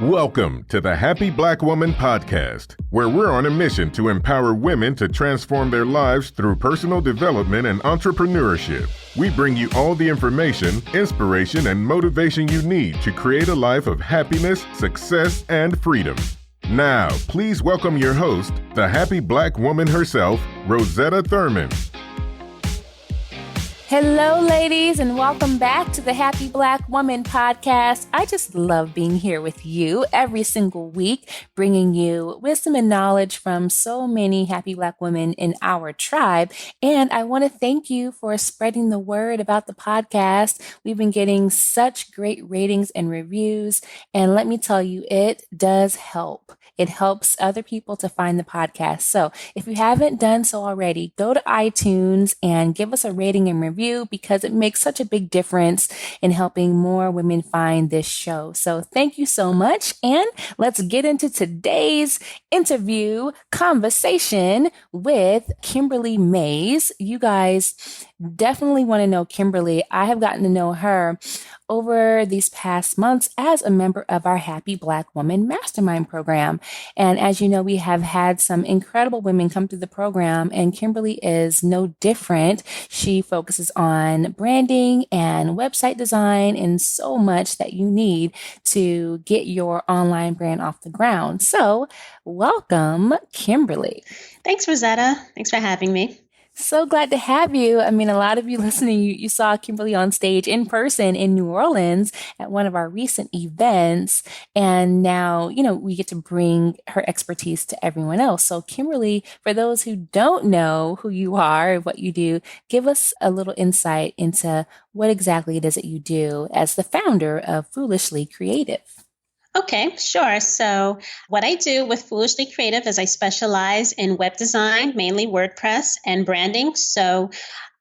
Welcome to the Happy Black Woman Podcast, where we're on a mission to empower women to transform their lives through personal development and entrepreneurship. We bring you all the information, inspiration, and motivation you need to create a life of happiness, success, and freedom. Now, please welcome your host, the happy black woman herself, Rosetta Thurman. Hello, ladies, and welcome back to the Happy Black Woman Podcast. I just love being here with you every single week, bringing you wisdom and knowledge from so many happy black women in our tribe. And I want to thank you for spreading the word about the podcast. We've been getting such great ratings and reviews. And let me tell you, it does help. It helps other people to find the podcast. So if you haven't done so already, go to iTunes and give us a rating and review because it makes such a big difference in helping more women find this show. So thank you so much. And let's get into today's interview conversation with Kimberly Mays. You guys definitely want to know Kimberly. I have gotten to know her over these past months as a member of our Happy Black Woman Mastermind program. And as you know, we have had some incredible women come through the program, and Kimberly is no different. She focuses on branding and website design and so much that you need to get your online brand off the ground. So welcome, Kimberly. Thanks, Rosetta. Thanks for having me. So glad to have you. I mean, a lot of you listening, you saw Kimberly on stage in person in New Orleans at one of our recent events. And now, we get to bring her expertise to everyone else. So Kimberly, for those who don't know who you are, what you do, give us a little insight into what exactly it is that you do as the founder of Foolishly Creative. Okay, sure. So what I do with Foolishly Creative is I specialize in web design, mainly WordPress and branding. So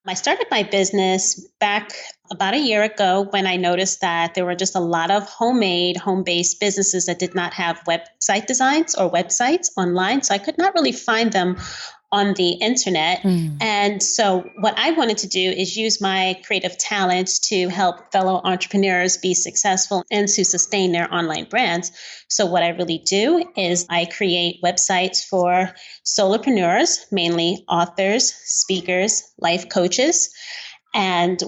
I started my business back about a year ago when I noticed that there were just a lot of homemade, home-based businesses that did not have website designs or websites online. So I could not really find them on the internet. And so what I wanted to do is use my creative talents to help fellow entrepreneurs be successful and to sustain their online brands. So what I really do is I create websites for solopreneurs, mainly authors, speakers, life coaches, and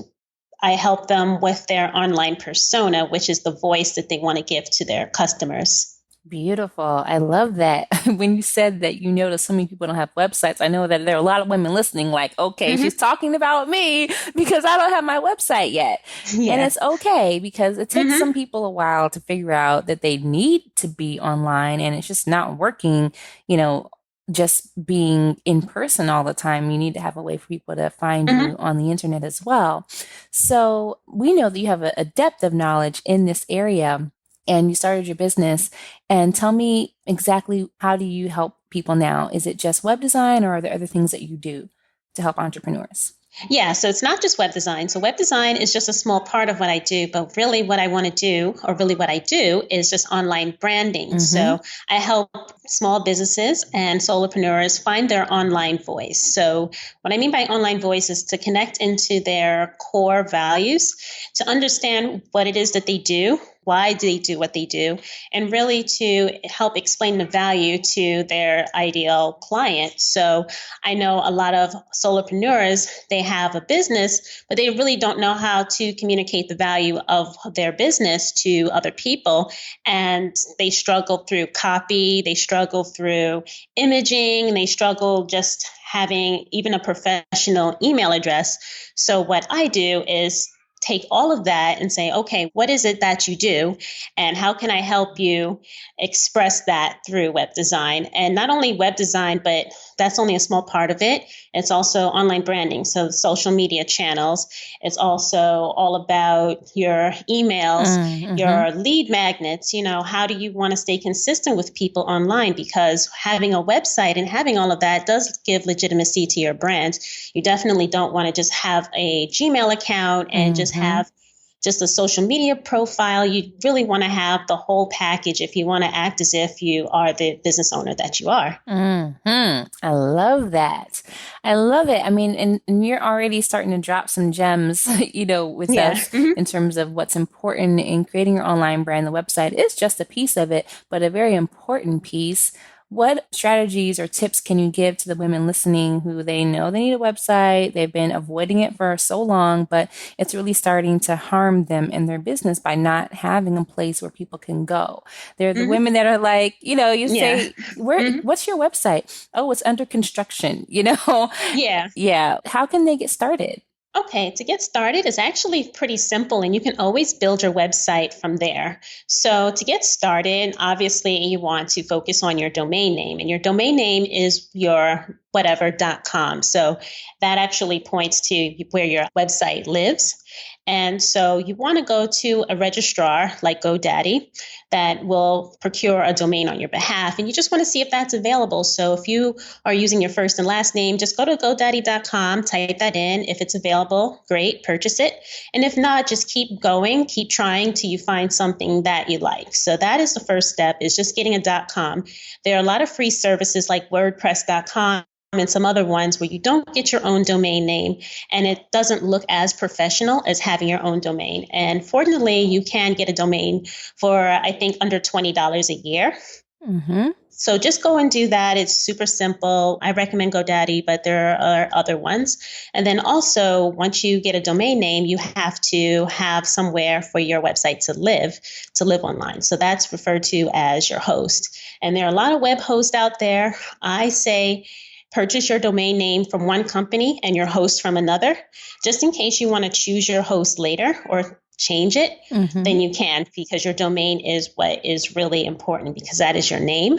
I help them with their online persona, which is the voice that they want to give to their customers. Beautiful. I love that. When you said that you notice so many people don't have websites, I know that there are a lot of women listening like, okay, she's talking about me because I don't have my website yet. Yeah. And it's okay because it takes some people a while to figure out that they need to be online and it's just not working, just being in person all the time. You need to have a way for people to find you on the internet as well. So we know that you have a depth of knowledge in this area. And you started your business. And tell me exactly, how do you help people now? Is it just web design or are there other things that you do to help entrepreneurs? Yeah, so it's not just web design. So web design is just a small part of what I do, but really what I want to do, or really what I do, is just online branding. So I help small businesses and solopreneurs find their online voice. So what I mean by online voice is to connect into their core values, to understand what it is that they do, why do they do what they do, and really to help explain the value to their ideal client. So I know a lot of solopreneurs, they have a business, but they really don't know how to communicate the value of their business to other people. And they struggle through copy, they struggle through imaging, they struggle just having even a professional email address. So what I do is take all of that and say, okay, what is it that you do? And how can I help you express that through web design? And not only web design, but that's only a small part of it. It's also online branding. So social media channels. It's also all about your emails, your lead magnets. How do you want to stay consistent with people online? Because having a website and having all of that does give legitimacy to your brand. You definitely don't want to just have a Gmail account and just have just a social media profile. You really want to have the whole package if you want to act as if you are the business owner that you are. I love that. I love it. I mean, and you're already starting to drop some gems, with us in terms of what's important in creating your online brand. The website is just a piece of it, but a very important piece. What strategies or tips can you give to the women listening who they know they need a website? They've been avoiding it for so long, but it's really starting to harm them in their business by not having a place where people can go. They're the women that are like, say, what's your website? Oh, it's under construction, Yeah. Yeah. How can they get started? Okay, to get started is actually pretty simple, and you can always build your website from there. So to get started, obviously you want to focus on your domain name, and your domain name is your whatever.com. So that actually points to where your website lives. And so you want to go to a registrar like GoDaddy that will procure a domain on your behalf. And you just want to see if that's available. So if you are using your first and last name, just go to GoDaddy.com, type that in. If it's available, great, purchase it. And if not, just keep going, keep trying till you find something that you like. So that is the first step, is just getting a .com. There are a lot of free services like WordPress.com and some other ones where you don't get your own domain name and it doesn't look as professional as having your own domain. And fortunately, you can get a domain for, I think, under $20 a year. So just go and do that. It's super simple. I recommend GoDaddy, but there are other ones. And then also, once you get a domain name, you have to have somewhere for your website to live online. So that's referred to as your host. And there are a lot of web hosts out there. I say, purchase your domain name from one company and your host from another, just in case you want to choose your host later or change it, then you can, because your domain is what is really important, because that is your name.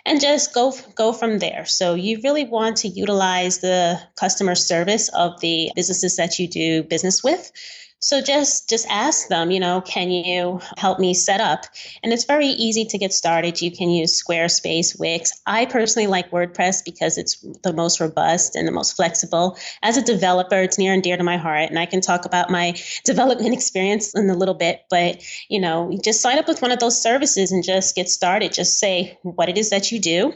And just go from there. So you really want to utilize the customer service of the businesses that you do business with. So just ask them, can you help me set up? And it's very easy to get started. You can use Squarespace, Wix. I personally like WordPress because it's the most robust and the most flexible. As a developer, it's near and dear to my heart. And I can talk about my development experience in a little bit. But, you just sign up with one of those services and just get started. Just say what it is that you do.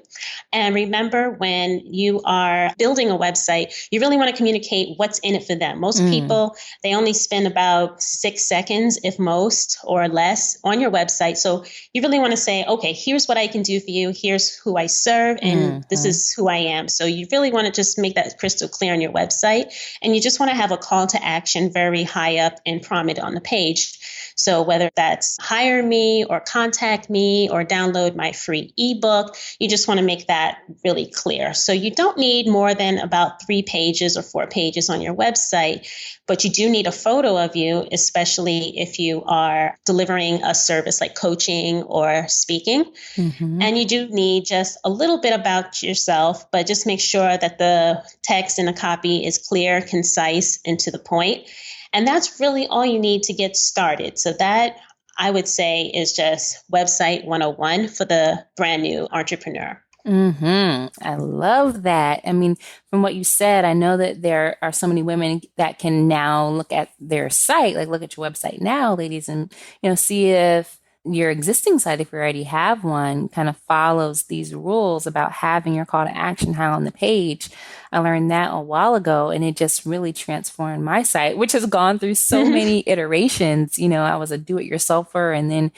And remember, when you are building a website, you really want to communicate what's in it for them. Most people, they only spend about 6 seconds, if most, or less on your website. So you really want to say, okay, here's what I can do for you. Here's who I serve, and this is who I am. So you really want to just make that crystal clear on your website. And you just want to have a call to action very high up and prominent on the page. So whether that's hire me or contact me or download my free ebook, you just want to make that really clear. So you don't need more than about 3 pages or 4 pages on your website, but you do need a photo of you, especially if you are delivering a service like coaching or speaking. And you do need just a little bit about yourself, but just make sure that the text in the copy is clear, concise, and to the point. And that's really all you need to get started. So that, I would say, is just website 101 for the brand new entrepreneur. I love that. I mean, from what you said, I know that there are so many women that can now look at their site, like look at your website now, ladies, and, see if your existing site, if you already have one, kind of follows these rules about having your call to action high on the page. I learned that a while ago, and it just really transformed my site, which has gone through so many iterations. I was a do-it-yourselfer, and then,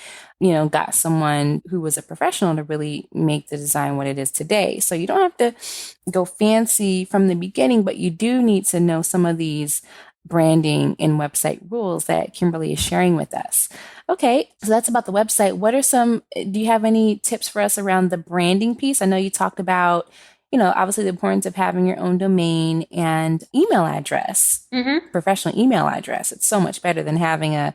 got someone who was a professional to really make the design what it is today. So you don't have to go fancy from the beginning, but you do need to know some of these branding and website rules that Kimberly is sharing with us. Okay, so that's about the website. Do you have any tips for us around the branding piece? I know you talked about, obviously the importance of having your own domain and email address, professional email address. It's so much better than having a,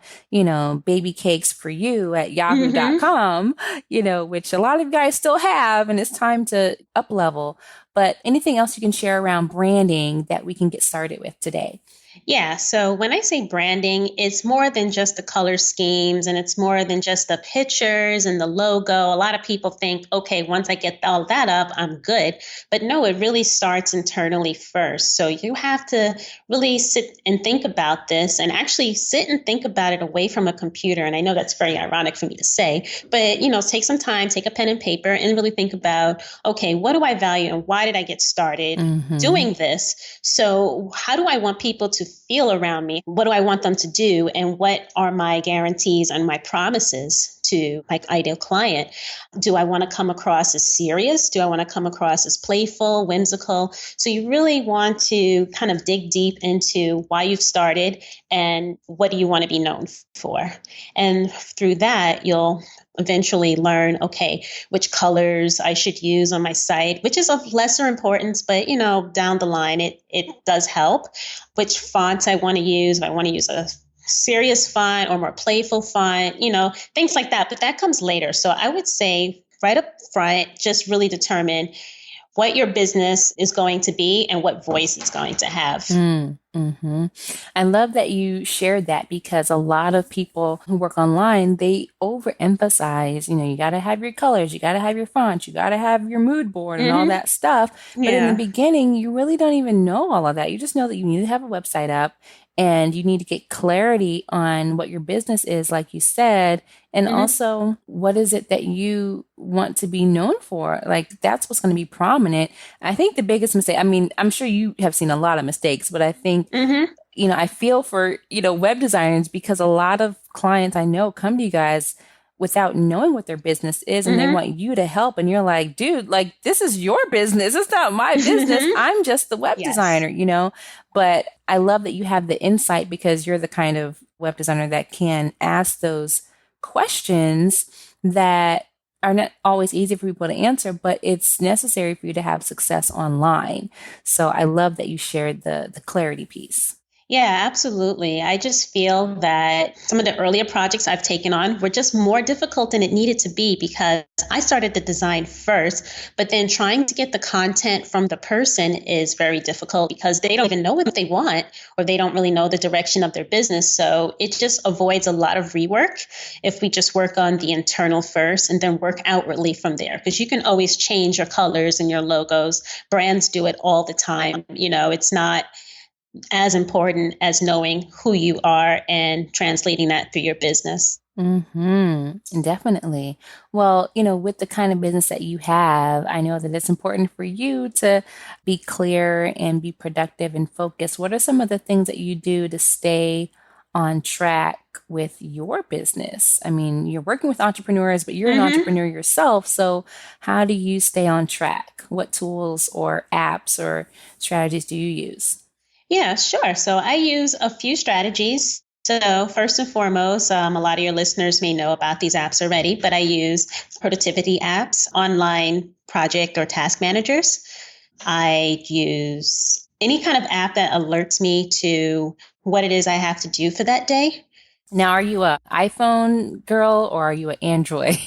baby cakes for you at yahoo.com, which a lot of you guys still have, and it's time to up level. But anything else you can share around branding that we can get started with today? Yeah. So when I say branding, it's more than just the color schemes and it's more than just the pictures and the logo. A lot of people think, okay, once I get all that up, I'm good. But no, it really starts internally first. So you have to really sit and think about this and actually sit and think about it away from a computer. And I know that's very ironic for me to say, but take some time, take a pen and paper and really think about, okay, what do I value and why did I get started doing this? So how do I want people to feel around me? What do I want them to do? And what are my guarantees and my promises to my ideal client? Do I want to come across as serious? Do I want to come across as playful, whimsical? So you really want to kind of dig deep into why you've started and what do you want to be known for? And through that, you'll eventually learn, okay, which colors I should use on my site, which is of lesser importance, but down the line, it does help. Which fonts I want to use, if I want to use a serious font or more playful font, things like that. But that comes later. So I would say right up front, just really determine what your business is going to be and what voice it's going to have. Mm-hmm. I love that you shared that because a lot of people who work online, they overemphasize, you got to have your colors, you got to have your fonts, you got to have your mood board and all that stuff. But in the beginning, you really don't even know all of that. You just know that you need to have a website up and you need to get clarity on what your business is, like you said, and also what is it that you want to be known for? Like that's what's going to be prominent. I think the biggest mistake, I mean, I'm sure you have seen a lot of mistakes, but I think, I feel for, web designers because a lot of clients I know come to you guys without knowing what their business is and they want you to help. And you're like, dude, like this is your business. It's not my business. I'm just the web designer, but I love that you have the insight because you're the kind of web designer that can ask those questions that are not always easy for people to answer, but it's necessary for you to have success online. So I love that you shared the clarity piece. Yeah, absolutely. I just feel that some of the earlier projects I've taken on were just more difficult than it needed to be because I started the design first, but then trying to get the content from the person is very difficult because they don't even know what they want or they don't really know the direction of their business. So it just avoids a lot of rework if we just work on the internal first and then work outwardly from there because you can always change your colors and your logos. Brands do it all the time. It's not as important as knowing who you are and translating that through your business. Definitely. Well, with the kind of business that you have, I know that it's important for you to be clear and be productive and focused. What are some of the things that you do to stay on track with your business? I mean, you're working with entrepreneurs, but you're an entrepreneur yourself. So how do you stay on track? What tools or apps or strategies do you use? Yeah, sure. So I use a few strategies. So first and foremost, a lot of your listeners may know about these apps already, but I use productivity apps, online project or task managers. I use any kind of app that alerts me to what it is I have to do for that day. Now, are you an iPhone girl or are you an Android?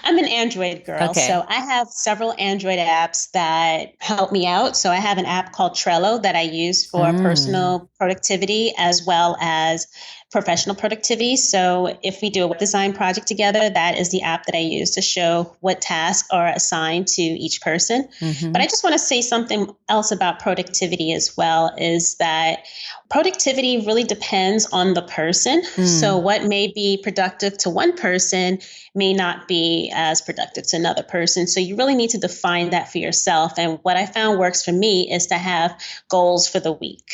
I'm an Android girl. Okay. So I have several Android apps that help me out. So I have an app called Trello that I use for personal productivity as well as professional productivity. So if we do a web design project together, that is the app that I use to show what tasks are assigned to each person. But I just want to say something else about productivity as well, is that productivity really depends on the person. So what may be productive to one person may not be as productive to another person. So you really need to define that for yourself. And what I found works for me is to have goals for the week.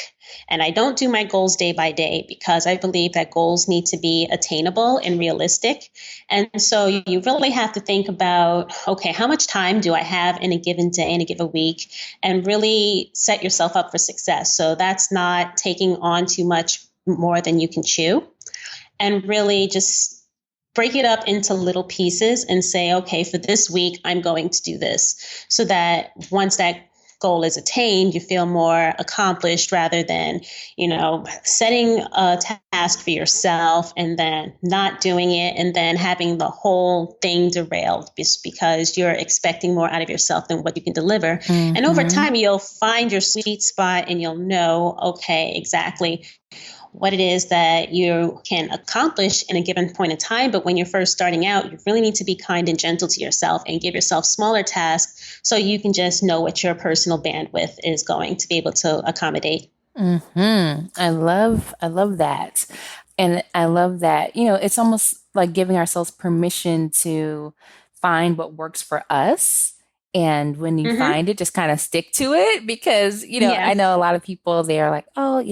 And I don't do my goals day by day because I believe that goals need to be attainable and realistic. And so you really have to think about, okay, how much time do I have in a given day, in a given week, and really set yourself up for success. So that's not taking on too much more than you can chew, and really just break it up into little pieces and say, okay, for this week, I'm going to do this, so that once that goal is attained, you feel more accomplished rather than, setting a task for yourself and then not doing it and then having the whole thing derailed just because you're expecting more out of yourself than what you can deliver. Mm-hmm. And over time, you'll find your sweet spot and you'll know, okay, exactly what it is that you can accomplish in a given point in time. But when you're first starting out, you really need to be kind and gentle to yourself and give yourself smaller tasks so you can just know what your personal bandwidth is going to be able to accommodate. Mm-hmm. I love that. And I love that, it's almost like giving ourselves permission to find what works for us. And when you find it, just kind of stick to it because, I know a lot of people, they're like, oh,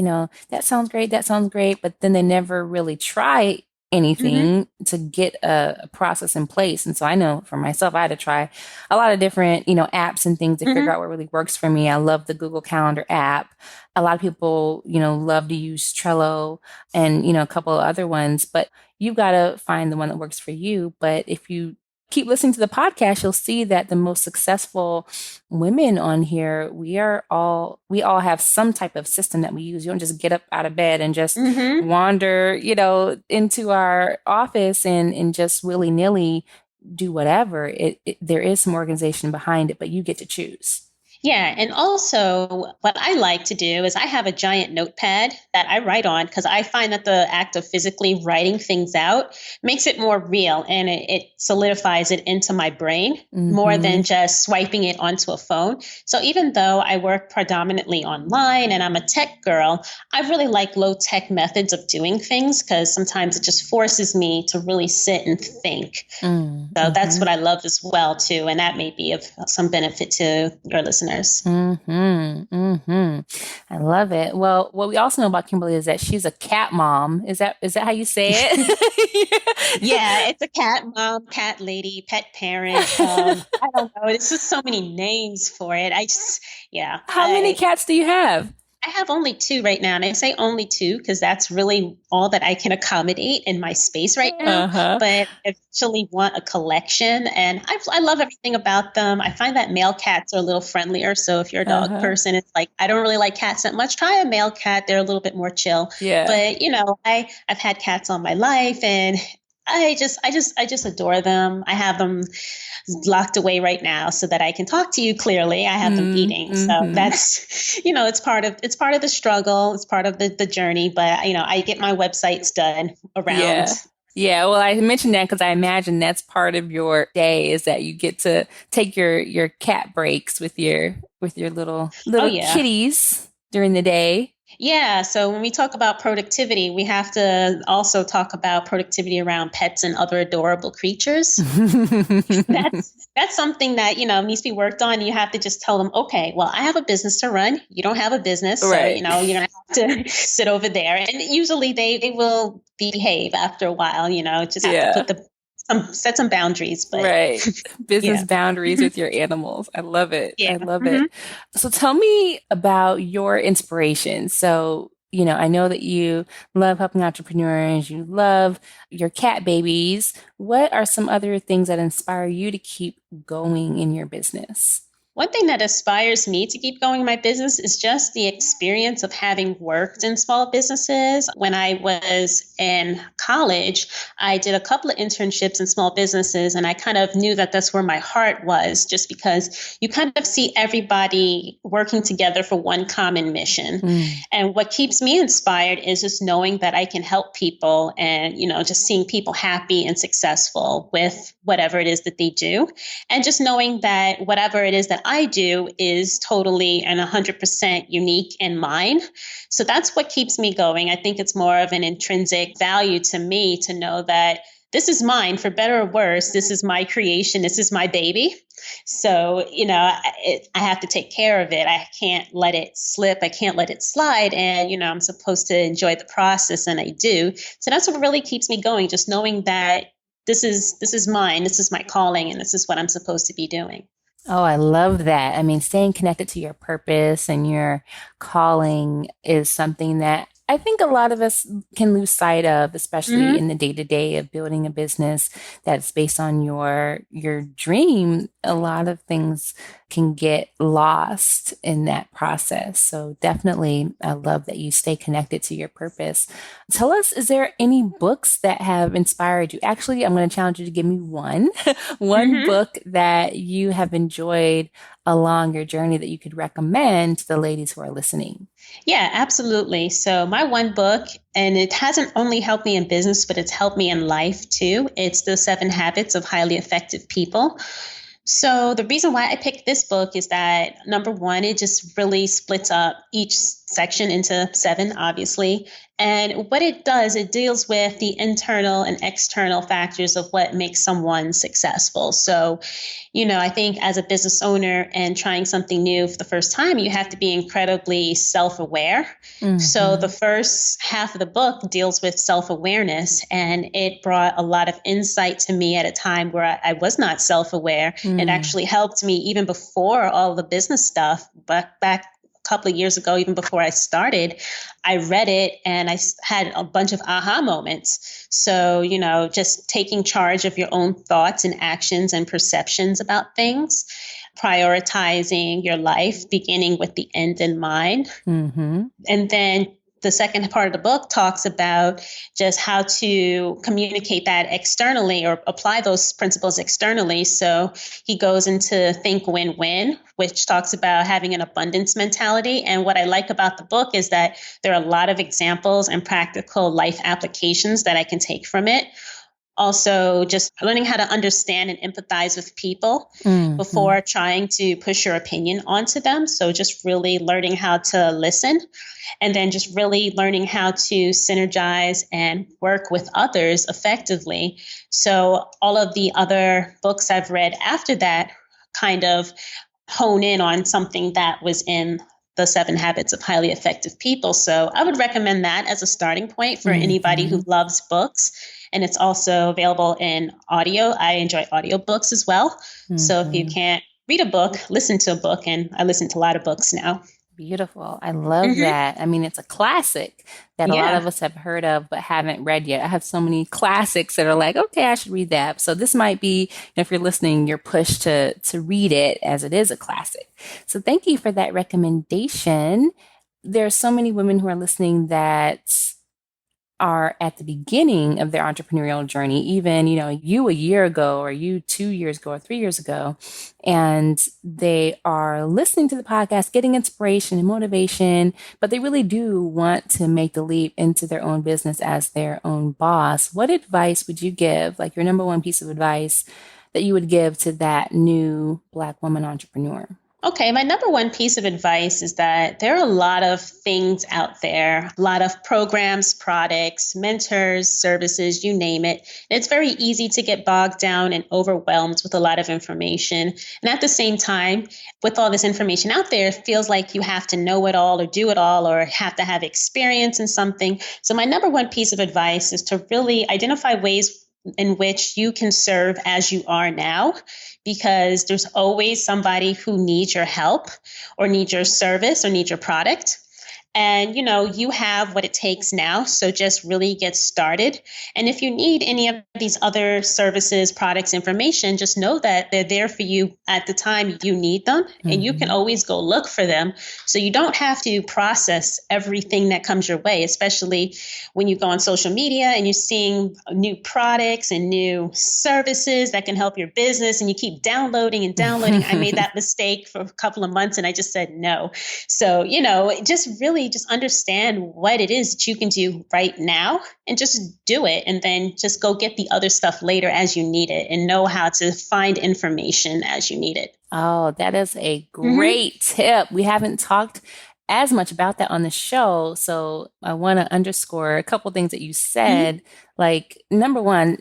that sounds great. That sounds great. But then they never really try anything to get a process in place. And so I know for myself, I had to try a lot of different, apps and things to figure out what really works for me. I love the Google Calendar app. A lot of people, love to use Trello and, a couple of other ones, but you've got to find the one that works for you. But if you keep listening to the podcast, you'll see that the most successful women on here, we all have some type of system that we use. You don't just get up out of bed and just wander, into our office and just willy-nilly do whatever. There is some organization behind it, but you get to choose. Yeah. And also what I like to do is I have a giant notepad that I write on because I find that the act of physically writing things out makes it more real and it solidifies it into my brain more than just swiping it onto a phone. So even though I work predominantly online and I'm a tech girl, I really like low tech methods of doing things because sometimes it just forces me to really sit and think. So that's what I love as well, too. And that may be of some benefit to your listeners. I love it. Well, what we also know about Kimberly is that she's a cat mom. Is that how you say it? Yeah, it's a cat mom, cat lady, pet parent. I don't know. It's just so many names for it. How many cats do you have? I have only 2 right now. And I say only 2 because that's really all that I can accommodate in my space right now. But I actually want a collection. And I love everything about them. I find that male cats are a little friendlier. So if you're a dog person, it's like, I don't really like cats that much. Try a male cat. They're a little bit more chill. Yeah. But, I've had cats all my life and I just adore them. I have them locked away right now so that I can talk to you clearly. I have them eating. So that's, it's part of the struggle. It's part of the journey, but I get my websites done around. Yeah. Well, I mentioned that because I imagine that's part of your day is that you get to take your cat breaks with your little kitties during the day. Yeah. So when we talk about productivity, we have to also talk about productivity around pets and other adorable creatures. That's something that, needs to be worked on. You have to just tell them, okay, well, I have a business to run. You don't have a business. Right. So, you're going to have to sit over there. And usually they will behave after a while, just have to put set some boundaries. But right. Business boundaries with your animals. I love it. Yeah. I love it. So tell me about your inspiration. So, I know that you love helping entrepreneurs. You love your cat babies. What are some other things that inspire you to keep going in your business? One thing that inspires me to keep going in my business is just the experience of having worked in small businesses. When I was in college, I did a couple of internships in small businesses, and I kind of knew that that's where my heart was, just because you kind of see everybody working together for one common mission. And what keeps me inspired is just knowing that I can help people and, just seeing people happy and successful with whatever it is that they do. And just knowing that whatever it is that I do is totally and 100% unique and mine. So that's what keeps me going. I think it's more of an intrinsic value to me to know that this is mine, for better or worse. This is my creation. This is my baby. So, I have to take care of it. I can't let it slip. I can't let it slide. And, I'm supposed to enjoy the process, and I do. So that's what really keeps me going, just knowing that this is mine. This is my calling, and this is what I'm supposed to be doing. Oh, I love that. I mean, staying connected to your purpose and your calling is something that I think a lot of us can lose sight of, especially in the day-to-day of building a business that's based on your dream. A lot of things can get lost in that process. So definitely, I love that you stay connected to your purpose. Tell us, is there any books that have inspired you? Actually, I'm going to challenge you to give me one, one book that you have enjoyed along your journey that you could recommend to the ladies who are listening. Yeah, absolutely. So my one book, and it hasn't only helped me in business, but it's helped me in life too. It's The 7 Habits of Highly Effective People. So the reason why I picked this book is that, number one, it just really splits up each section into 7, obviously. And what it does, it deals with the internal and external factors of what makes someone successful. So, I think as a business owner and trying something new for the first time, you have to be incredibly self-aware. So the first half of the book deals with self-awareness, and it brought a lot of insight to me at a time where I was not self-aware. It actually helped me even before all the business stuff, but back a couple of years ago, even before I started, I read it and I had a bunch of aha moments. So, just taking charge of your own thoughts and actions and perceptions about things, prioritizing your life, beginning with the end in mind. And then the second part of the book talks about just how to communicate that externally or apply those principles externally. So he goes into think win-win, which talks about having an abundance mentality. And what I like about the book is that there are a lot of examples and practical life applications that I can take from it. Also, just learning how to understand and empathize with people before trying to push your opinion onto them. So just really learning how to listen, and then just really learning how to synergize and work with others effectively. So all of the other books I've read after that kind of hone in on something that was in the 7 Habits of Highly Effective People. So I would recommend that as a starting point for anybody who loves books. And it's also available in audio. I enjoy audiobooks as well. So if you can't read a book, listen to a book. And I listen to a lot of books now. Beautiful. I love that. I mean, it's a classic that a lot of us have heard of but haven't read yet. I have so many classics that are like, okay, I should read that. So this might be, if you're listening, you're pushed to read it as it is a classic. So thank you for that recommendation. There are so many women who are listening that are at the beginning of their entrepreneurial journey, even, you a year ago, or you 2 years ago, or 3 years ago, and they are listening to the podcast, getting inspiration and motivation, but they really do want to make the leap into their own business as their own boss. What advice would you give, like your number one piece of advice that you would give to that new Black woman entrepreneur? Okay, my number one piece of advice is that there are a lot of things out there, a lot of programs, products, mentors, services, you name it. And it's very easy to get bogged down and overwhelmed with a lot of information. And at the same time, with all this information out there, it feels like you have to know it all or do it all or have to have experience in something. So my number one piece of advice is to really identify ways in which you can serve as you are now, because there's always somebody who needs your help or needs your service or needs your product. And, you have what it takes now. So just really get started. And if you need any of these other services, products, information, just know that they're there for you at the time you need them. And you can always go look for them. So you don't have to process everything that comes your way, especially when you go on social media and you're seeing new products and new services that can help your business. And you keep downloading and downloading. I made that mistake for a couple of months and I just said no. So, just understand what it is that you can do right now and just do it. And then just go get the other stuff later as you need it and know how to find information as you need it. Oh, that is a great tip. We haven't talked as much about that on the show. So I want to underscore a couple things that you said. Like, number one,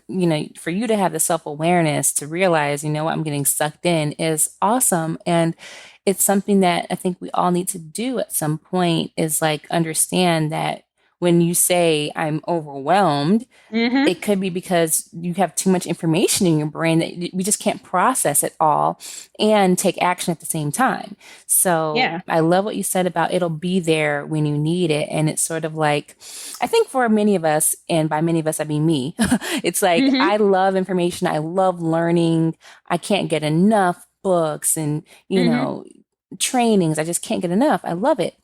for you to have the self-awareness to realize, I'm getting sucked in is awesome. And it's something that I think we all need to do at some point, is like understand that when you say I'm overwhelmed, it could be because you have too much information in your brain that we just can't process it all and take action at the same time. So I love what you said about it'll be there when you need it. And it's sort of like, I think for many of us, and by many of us, I mean me, it's like, I love information. I love learning. I can't get enough. books and, you know, trainings. I just can't get enough. I love it.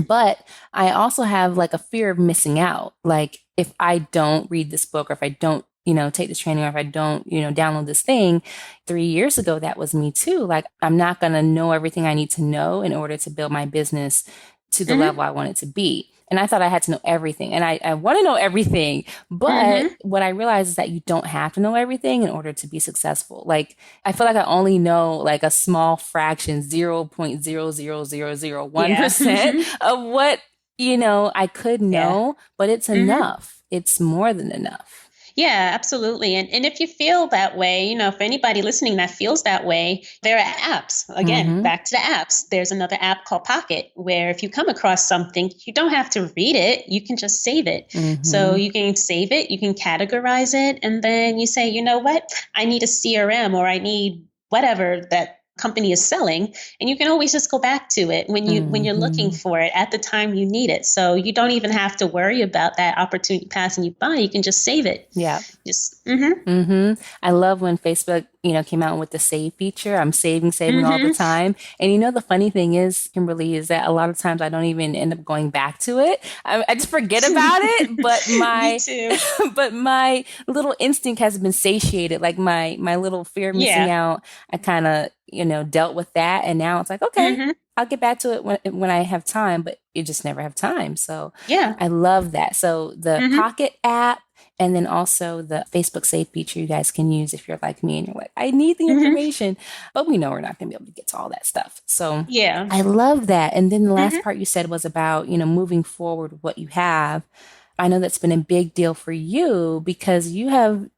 But I also have like a fear of missing out. Like if I don't read this book or if I don't, you know, take this training or if I don't, you know, download this thing, 3 years ago, that was me too. Like I'm not going to know everything I need to know in order to build my business to the level I want it to be. And I thought I had to know everything. And I want to know everything. But what I realized is that you don't have to know everything in order to be successful. Like, I feel like I only know like a small fraction, 0.00001% of what, you know, I could know, but it's enough. It's more than enough. Yeah, absolutely. And if you feel that way, you know, for anybody listening that feels that way, there are apps. Again, back to the apps. There's another app called Pocket, where if you come across something, you don't have to read it. You can just save it. So you can save it, you can categorize it, and then you say, you know what, I need a CRM or I need whatever that company is selling, and you can always just go back to it when you're looking for it at the time you need it. So you don't even have to worry about that opportunity passing you by. You can just save it. Yeah. Just I love when Facebook, you know, came out with the save feature. I'm saving all the time. And you know, the funny thing is, Kimberly, is that a lot of times I don't even end up going back to it. I just forget about it. But Me too. but my little instinct has been satiated. Like my little fear of missing out, I kind of, you know, dealt with that. And now it's like, okay, I'll get back to it when I have time, but you just never have time. So I love that. So the Pocket app, and then also the Facebook Save feature you guys can use if you're like me and you're like, I need the information, but we know we're not going to be able to get to all that stuff. So I love that. And then the last part you said was about, you know, moving forward with what you have. I know that's been a big deal for you because you have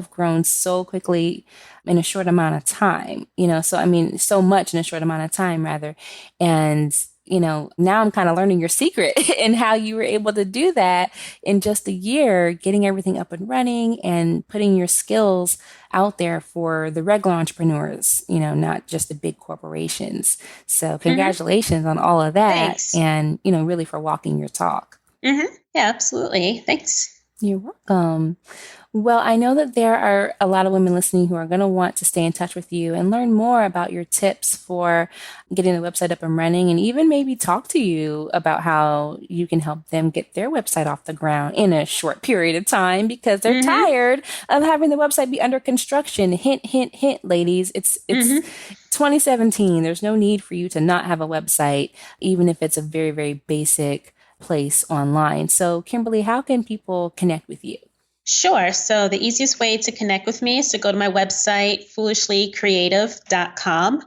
grown so quickly in a short amount of time, you know, so I mean, so much in a short amount of time rather. And you know, now I'm kind of learning your secret and how you were able to do that in just a year, getting everything up and running and putting your skills out there for the regular entrepreneurs, you know, not just the big corporations. So congratulations on all of that. Thanks. And, you know, really for walking your talk. Yeah, absolutely. Thanks. You're welcome. Well, I know that there are a lot of women listening who are going to want to stay in touch with you and learn more about your tips for getting the website up and running, and even maybe talk to you about how you can help them get their website off the ground in a short period of time because they're tired of having the website be under construction. Hint, hint, hint, ladies. It's 2017. There's no need for you to not have a website, even if it's a very, very basic place online. So, Kimberly, how can people connect with you? Sure. So the easiest way to connect with me is to go to my website, foolishlycreative.com.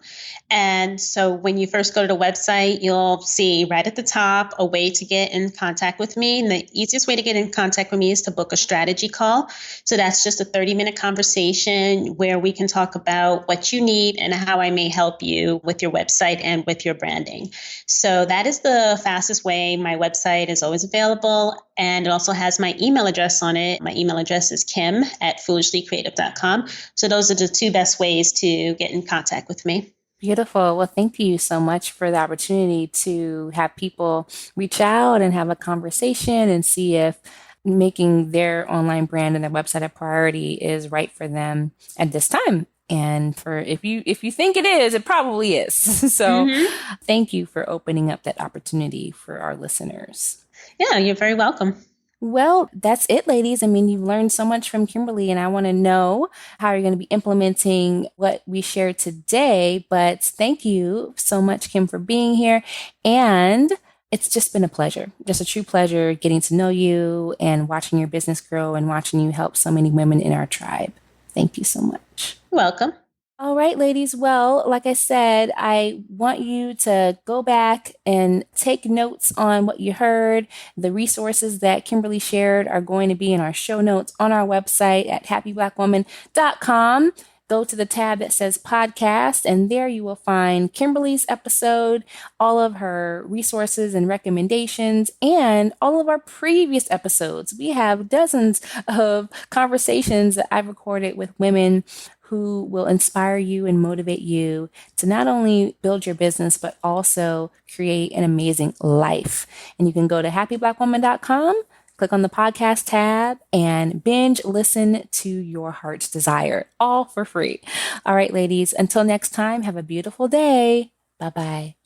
And so when you first go to the website, you'll see right at the top a way to get in contact with me. And the easiest way to get in contact with me is to book a strategy call. So that's just a 30-minute conversation where we can talk about what you need and how I may help you with your website and with your branding. So that is the fastest way. My website is always available, and it also has my email address on it. My email address is kim@foolishlycreative.com. So those are the two best ways to get in contact with me. Beautiful. Well, thank you so much for the opportunity to have people reach out and have a conversation and see if making their online brand and their website a priority is right for them at this time. And for if you think it is, it probably is. So thank you for opening up that opportunity for our listeners. Yeah, you're very welcome. Well, that's it, ladies. I mean, you've learned so much from Kimberly, and I want to know how you're going to be implementing what we shared today. But thank you so much, Kim, for being here. And it's just been a pleasure, just a true pleasure getting to know you and watching your business grow and watching you help so many women in our tribe. Thank you so much. You're welcome. All right, ladies. Well, like I said, I want you to go back and take notes on what you heard. The resources that Kimberly shared are going to be in our show notes on our website at happyblackwoman.com. Go to the tab that says podcast, and there you will find Kimberly's episode, all of her resources and recommendations, and all of our previous episodes. We have dozens of conversations that I've recorded with women who will inspire you and motivate you to not only build your business, but also create an amazing life. And you can go to happyblackwoman.com, Click on the podcast tab and binge listen to your heart's desire, all for free. All right, ladies, until next time, have a beautiful day. Bye-bye.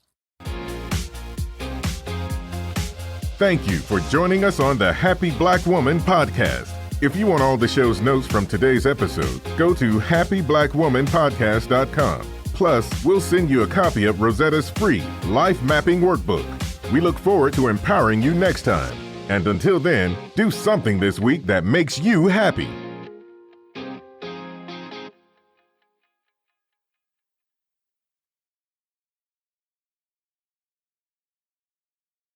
Thank you for joining us on the Happy Black Woman podcast. If you want all the show's notes from today's episode, go to happyblackwomanpodcast.com. Plus, we'll send you a copy of Rosetta's free life mapping workbook. We look forward to empowering you next time. And until then, do something this week that makes you happy.